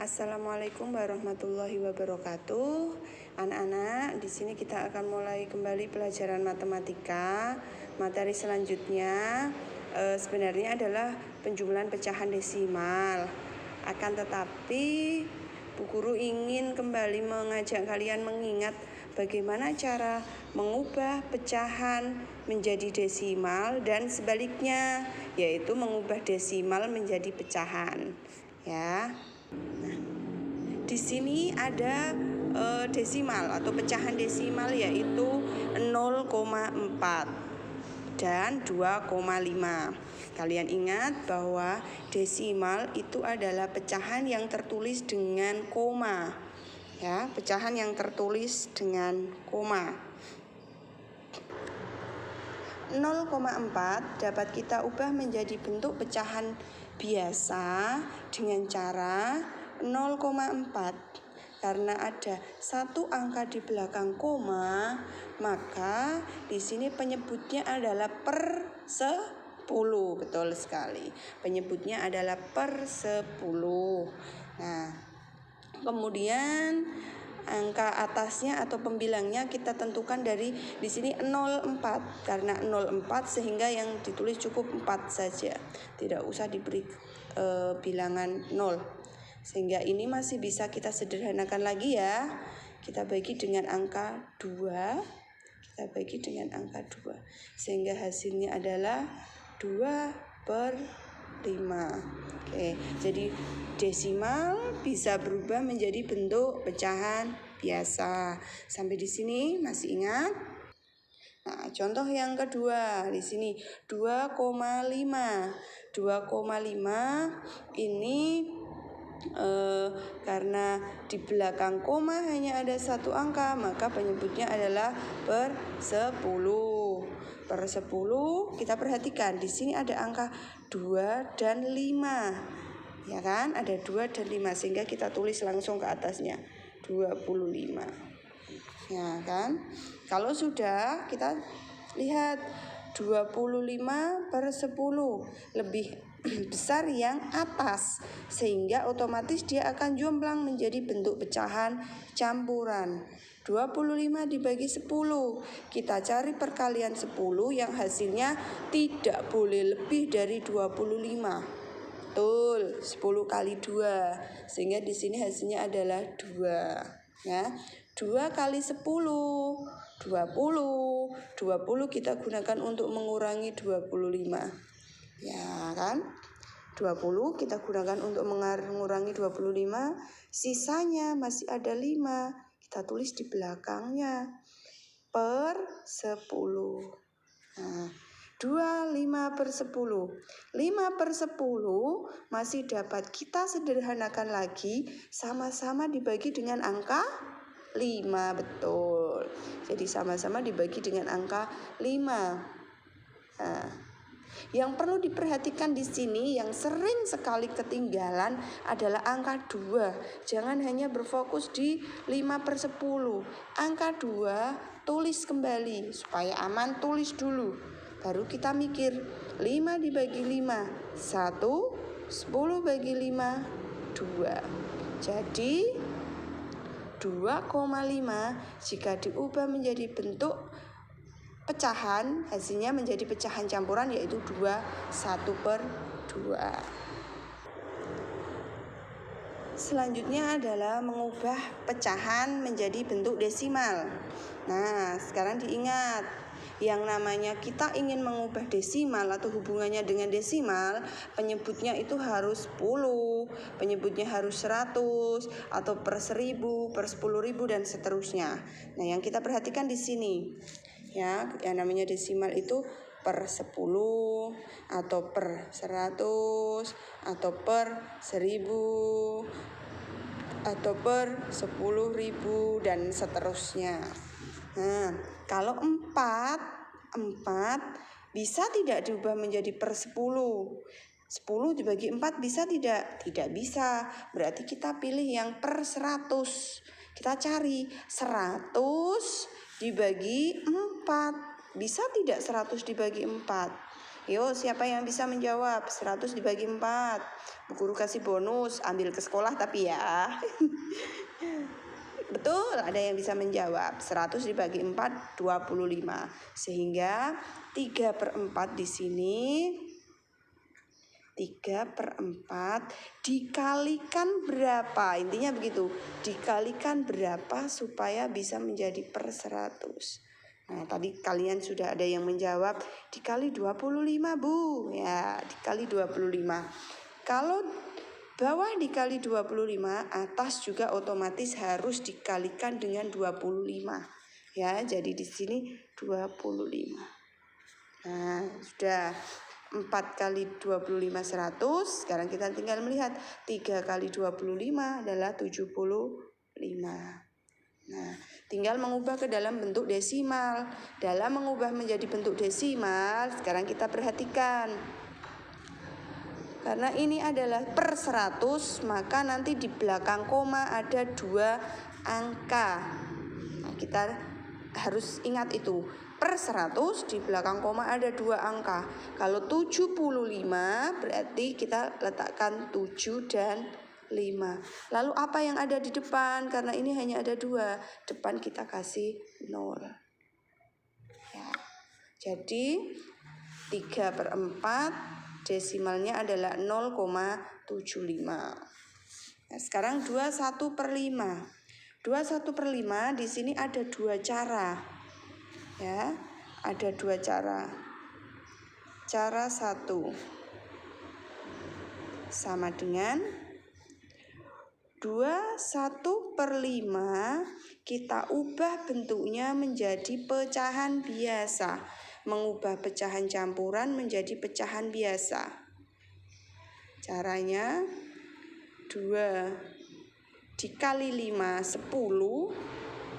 Assalamualaikum warahmatullahi wabarakatuh. Anak-anak, di sini kita akan mulai kembali pelajaran matematika. Materi selanjutnya sebenarnya adalah penjumlahan pecahan desimal. Akan tetapi Bu Guru ingin kembali mengajak kalian mengingat bagaimana cara mengubah pecahan menjadi desimal dan sebaliknya, yaitu mengubah desimal menjadi pecahan. Ya. Nah, di sini ada desimal atau pecahan desimal yaitu 0,4 dan 2,5. Kalian ingat bahwa desimal itu adalah pecahan yang tertulis dengan koma. Ya, pecahan yang tertulis dengan koma. 0,4 dapat kita ubah menjadi bentuk pecahan biasa dengan cara 0,4. Karena ada satu angka di belakang koma, maka di sini penyebutnya adalah per 10. Betul sekali. Penyebutnya adalah per 10. Nah, kemudian angka atasnya atau pembilangnya kita tentukan dari di sini 04 karena 04 sehingga yang ditulis cukup 4 saja. Tidak usah diberi bilangan 0. Sehingga ini masih bisa kita sederhanakan lagi ya. Kita bagi dengan angka 2. Kita bagi dengan angka 2. Sehingga hasilnya adalah 2/5. Oke, jadi desimal bisa berubah menjadi bentuk pecahan biasa. Sampai di sini masih ingat? Nah, contoh yang kedua di sini 2,5. 2,5 ini karena di belakang koma hanya ada satu angka, maka penyebutnya adalah per 10. Per 10 kita perhatikan di sini ada angka 2 dan 5. Ya kan? Ada 2 dan 5 sehingga kita tulis langsung ke atasnya 25. Ya kan? Kalau sudah kita lihat 25/10 lebih besar yang atas sehingga otomatis dia akan jomplang menjadi bentuk pecahan campuran. 25 dibagi 10, kita cari perkalian 10 yang hasilnya tidak boleh lebih dari 25. Betul, 10 kali 2 sehingga di sini hasilnya adalah 2 ya. 2 kali 10 20. 20 kita gunakan untuk mengurangi 25. Ya kan? 20 kita gunakan untuk mengurangi 25. Sisanya masih ada 5. Kita tulis di belakangnya per 10. Nah, 25/10. 5/10 masih dapat kita sederhanakan lagi, sama-sama dibagi dengan angka 5. Betul. Jadi sama-sama dibagi dengan angka 5. Nah, yang perlu diperhatikan di sini yang sering sekali ketinggalan adalah angka 2. Jangan hanya berfokus di 5/10. Angka 2 tulis kembali supaya aman, tulis dulu. Baru kita mikir 5 dibagi 5 1, 10 bagi 5 2. Jadi 2,5 jika diubah menjadi bentuk pecahan, hasilnya menjadi pecahan campuran yaitu 2, 1/2. Selanjutnya adalah mengubah pecahan menjadi bentuk desimal. Nah, sekarang diingat, yang namanya kita ingin mengubah desimal atau hubungannya dengan desimal, penyebutnya itu harus 10, penyebutnya harus 100 atau per 1000, per 10.000 dan seterusnya. Nah, yang kita perhatikan di sini ya, yang namanya desimal itu per 10 atau per 100 atau per 1000 atau per 10.000 dan seterusnya. Nah, kalau 4 bisa tidak diubah menjadi per 10? 10 dibagi 4 bisa tidak? Tidak bisa. Berarti kita pilih yang per 100. Kita cari 100 dibagi 4. Bisa tidak 100 dibagi 4? Ayo, siapa yang bisa menjawab? 100 dibagi 4. Bu Guru kasih bonus, ambil ke sekolah tapi ya. Betul, ada yang bisa menjawab. 100 dibagi 4, 25. Sehingga 3/4 di sini. 3/4 dikalikan berapa? Intinya begitu. Dikalikan berapa supaya bisa menjadi per 100. Nah, tadi kalian sudah ada yang menjawab dikali 25, Bu. Ya, dikali 25. Kalau bawah dikali 25, atas juga otomatis harus dikalikan dengan 25. Ya, jadi di sini 25. Nah, sudah 4 kali 25 100. Sekarang kita tinggal melihat 3 kali 25 adalah 75. Nah, tinggal mengubah ke dalam bentuk desimal. Dalam mengubah menjadi bentuk desimal, sekarang kita perhatikan. Karena ini adalah per 100, maka nanti di belakang koma ada 2 angka. Nah, kita harus ingat itu. Per 100 di belakang koma ada 2 angka. Kalau 75 berarti kita letakkan 7 dan 5. Lalu apa yang ada di depan? Karena ini hanya ada 2. Depan kita kasih 0. Ya. Jadi 3/4 desimalnya adalah 0,75. Nah, sekarang 21/5. 21/5 di sini ada 2 cara. Ya, ada 2 cara. Cara 1 sama dengan 21/5 kita ubah bentuknya menjadi pecahan biasa. Mengubah pecahan campuran menjadi pecahan biasa. Caranya 2 dikali 5, 10.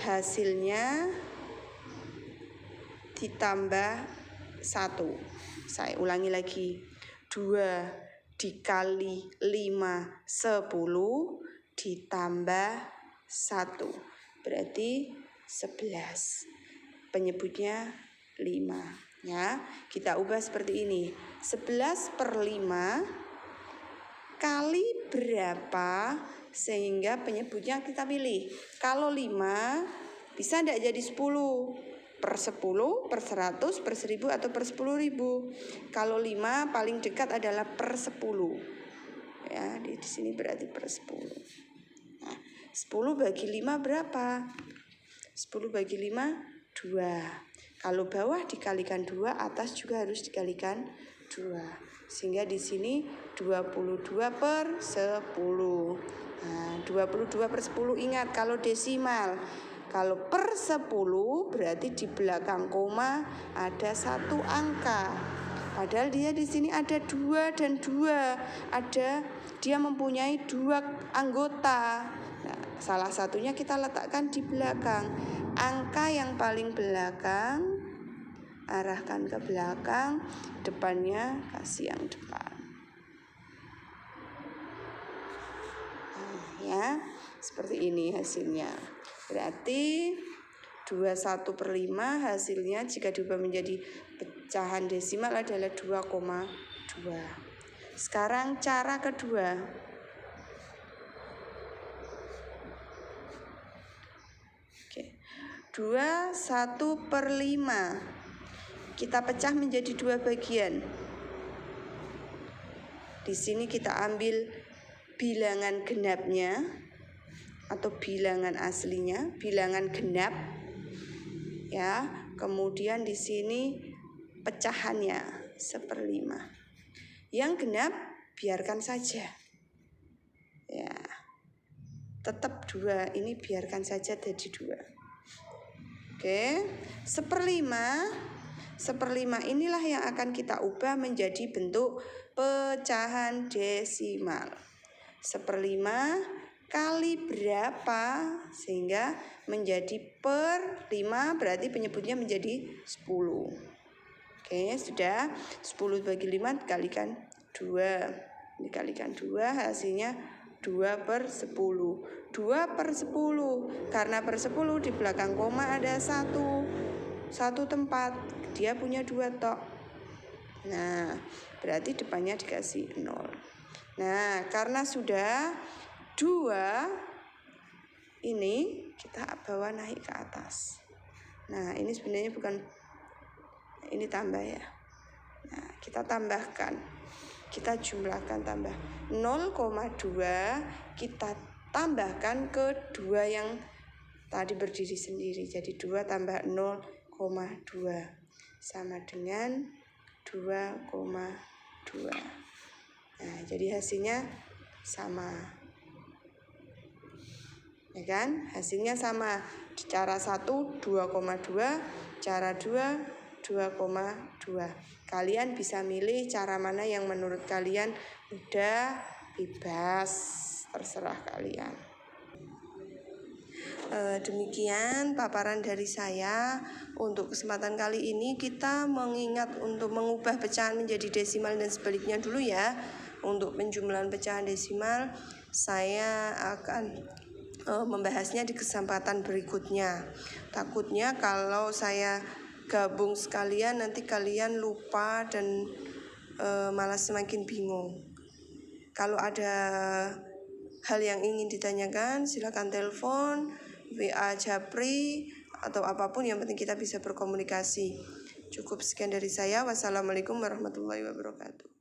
Hasilnya ditambah 1. Saya ulangi lagi. 2 dikali 5, 10. Ditambah 1 berarti 11. Penyebutnya 5. Ya, kita ubah seperti ini. 11/5 kali berapa sehingga penyebutnya kita pilih. Kalau 5 bisa enggak jadi 10? Per 10, per 100, per 1000 atau per 10.000. Kalau 5 paling dekat adalah per 10. Ya, di sini berarti per 10. Nah, 10 bagi 5 berapa? 10 bagi 5, 2. Kalau bawah dikalikan 2, atas juga harus dikalikan 2. Sehingga di sini 22/10. Nah, 22/10 ingat kalau desimal. Kalau per 10 berarti di belakang koma ada 1 angka. Padahal dia di sini ada 2 dan 2. Dia mempunyai 2 anggota. Nah, salah satunya kita letakkan di belakang. Angka yang paling belakang arahkan ke belakang, depannya kasih yang depan. Nah, ya, seperti ini hasilnya. Berarti 21/5 hasilnya jika diubah menjadi pecahan desimal adalah 2,2. Sekarang cara kedua. Oke. 21/5 kita pecah menjadi 2 bagian. Di sini kita ambil bilangan genapnya atau bilangan aslinya, bilangan genap. Ya, kemudian di sini pecahannya 1/5. Yang genap biarkan saja. Ya. Tetap 2, ini biarkan saja jadi 2. Oke, 1/5 inilah yang akan kita ubah menjadi bentuk pecahan desimal. 1/5 kali berapa sehingga menjadi per 5 berarti penyebutnya menjadi 10. Oke, sudah. 10 bagi 5 dikalikan 2. Dikalikan 2 hasilnya 2/10. 2/10. Karena per 10 di belakang koma ada 1 tempat. Dia punya 2 tok. Nah, berarti depannya dikasih 0. Nah, karena sudah 2, ini kita bawa naik ke atas. Nah, ini sebenarnya bukan, ini tambah ya. Nah, kita tambahkan, kita jumlahkan tambah 0,2, kita tambahkan ke 2 yang tadi berdiri sendiri. Jadi 2 tambah 0,2 sama dengan 2,2. Nah, jadi hasilnya sama. Ya kan? Hasilnya sama. Cara 1 2,2, cara 2 2,2. Kalian bisa milih cara mana yang menurut kalian mudah, bebas, terserah kalian. Demikian paparan dari saya. Untuk kesempatan kali ini kita mengingat untuk mengubah pecahan menjadi desimal dan sebaliknya dulu ya. Untuk penjumlahan pecahan desimal saya akan membahasnya di kesempatan berikutnya. Takutnya kalau saya gabung sekalian nanti kalian lupa dan malah semakin bingung. Kalau ada hal yang ingin ditanyakan silakan telepon, WA Japri, atau apapun, yang penting kita bisa berkomunikasi. Cukup sekian dari saya. Wassalamualaikum warahmatullahi wabarakatuh.